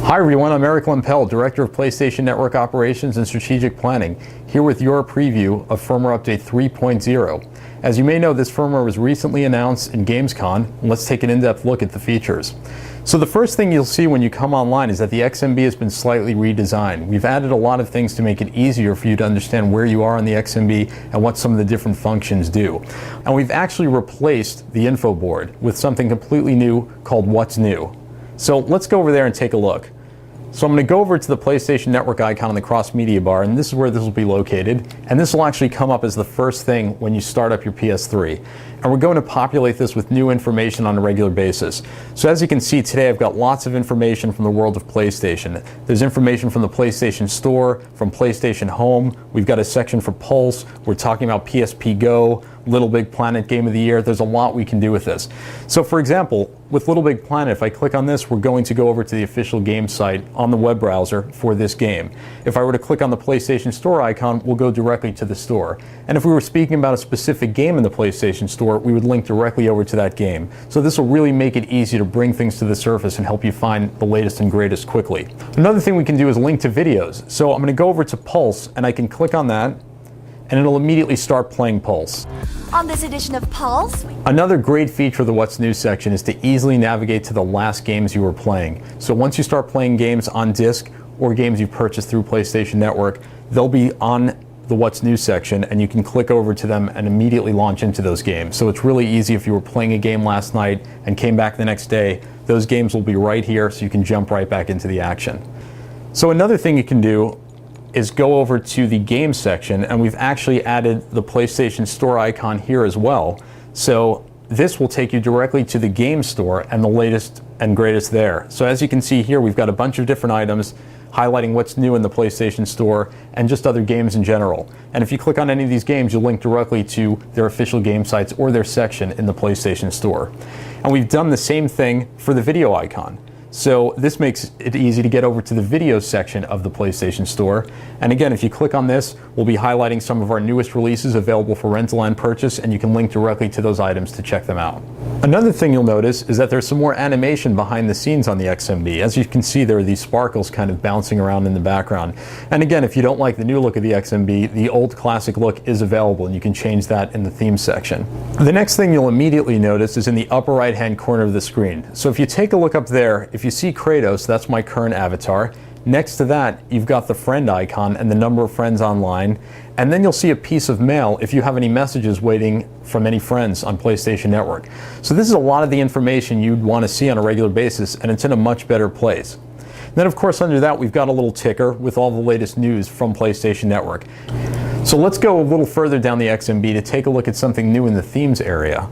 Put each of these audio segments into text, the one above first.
Hi everyone, I'm Eric Lempel, Director of PlayStation Network Operations and Strategic Planning, here with your preview of Firmware Update 3.0. As you may know, this firmware was recently announced in Gamescom. Let's take an in-depth look at the features. So the first thing you'll see when you come online is that the XMB has been slightly redesigned. We've added a lot of things to make it easier for you to understand where you are on the XMB and what some of the different functions do. And we've actually replaced the info board with something completely new called What's New. So let's go over there and take a look. So I'm going to go over to the PlayStation Network icon on the cross media bar, and this is where this will be located. And this will actually come up as the first thing when you start up your PS3. And we're going to populate this with new information on a regular basis. So as you can see today, I've got lots of information from the world of PlayStation. There's information from the PlayStation Store, from PlayStation Home. We've got a section for Pulse. We're talking about PSP Go, Little Big Planet Game of the Year. There's a lot we can do with this. So for example, with Little Big Planet, if I click on this, we're going to go over to the official game site on the web browser for this game. If I were to click on the PlayStation Store icon, we'll go directly to the store. And if we were speaking about a specific game in the PlayStation Store, we would link directly over to that game. So this will really make it easy to bring things to the surface and help you find the latest and greatest quickly. Another thing we can do is link to videos. So I'm going to go over to Pulse, and I can click on that, and it'll immediately start playing Pulse. On this edition of Pulse, another great feature of the What's New section is to easily navigate to the last games you were playing. So once you start playing games on disc or games you've purchased through PlayStation Network, they'll be on the What's New section, and you can click over to them and immediately launch into those games. So it's really easy if you were playing a game last night and came back the next day, those games will be right here so you can jump right back into the action. So another thing you can do is go over to the game section, and we've actually added the PlayStation Store icon here as well. So this will take you directly to the game store and the latest and greatest there. So as you can see here, we've got a bunch of different items highlighting what's new in the PlayStation Store and just other games in general. And if you click on any of these games, you'll link directly to their official game sites or their section in the PlayStation Store. And we've done the same thing for the video icon. So this makes it easy to get over to the video section of the PlayStation Store. And again, if you click on this, we'll be highlighting some of our newest releases available for rental and purchase, and you can link directly to those items to check them out. Another thing you'll notice is that there's some more animation behind the scenes on the XMB. As you can see, there are these sparkles kind of bouncing around in the background. And again, if you don't like the new look of the XMB, the old classic look is available, and you can change that in the theme section. The next thing you'll immediately notice is in the upper right-hand corner of the screen. So if you take a look up there, if you see Kratos, that's my current avatar. Next to that, you've got the friend icon and the number of friends online. And then you'll see a piece of mail if you have any messages waiting from any friends on PlayStation Network. So this is a lot of the information you'd want to see on a regular basis, and it's in a much better place. Then of course under that, we've got a little ticker with all the latest news from PlayStation Network. So let's go a little further down the XMB to take a look at something new in the themes area.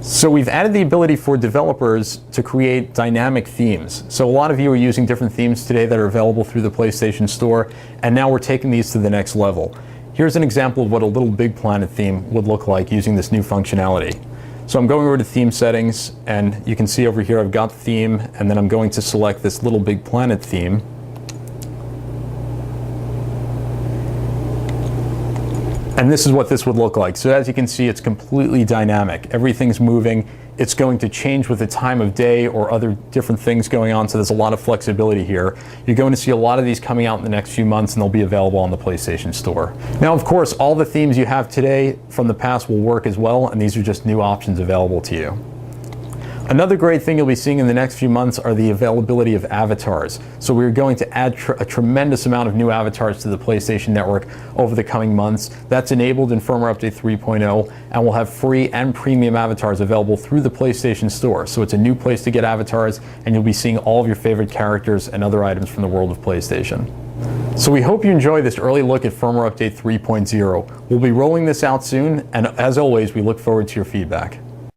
So we've added the ability for developers to create dynamic themes. So a lot of you are using different themes today that are available through the PlayStation Store, and now we're taking these to the next level. Here's an example of what a Little Big Planet theme would look like using this new functionality. So I'm going over to theme settings, and you can see over here I've got theme, and then I'm going to select this Little Big Planet theme. And this is what this would look like. So as you can see, it's completely dynamic. Everything's moving. It's going to change with the time of day or other different things going on, so there's a lot of flexibility here. You're going to see a lot of these coming out in the next few months, and they'll be available on the PlayStation Store. Now, of course, all the themes you have today from the past will work as well, and these are just new options available to you. Another great thing you'll be seeing in the next few months are the availability of avatars. So we're going to add a tremendous amount of new avatars to the PlayStation Network over the coming months. That's enabled in Firmware Update 3.0, and we'll have free and premium avatars available through the PlayStation Store. So it's a new place to get avatars, and you'll be seeing all of your favorite characters and other items from the world of PlayStation. So we hope you enjoy this early look at Firmware Update 3.0. We'll be rolling this out soon, and as always, we look forward to your feedback.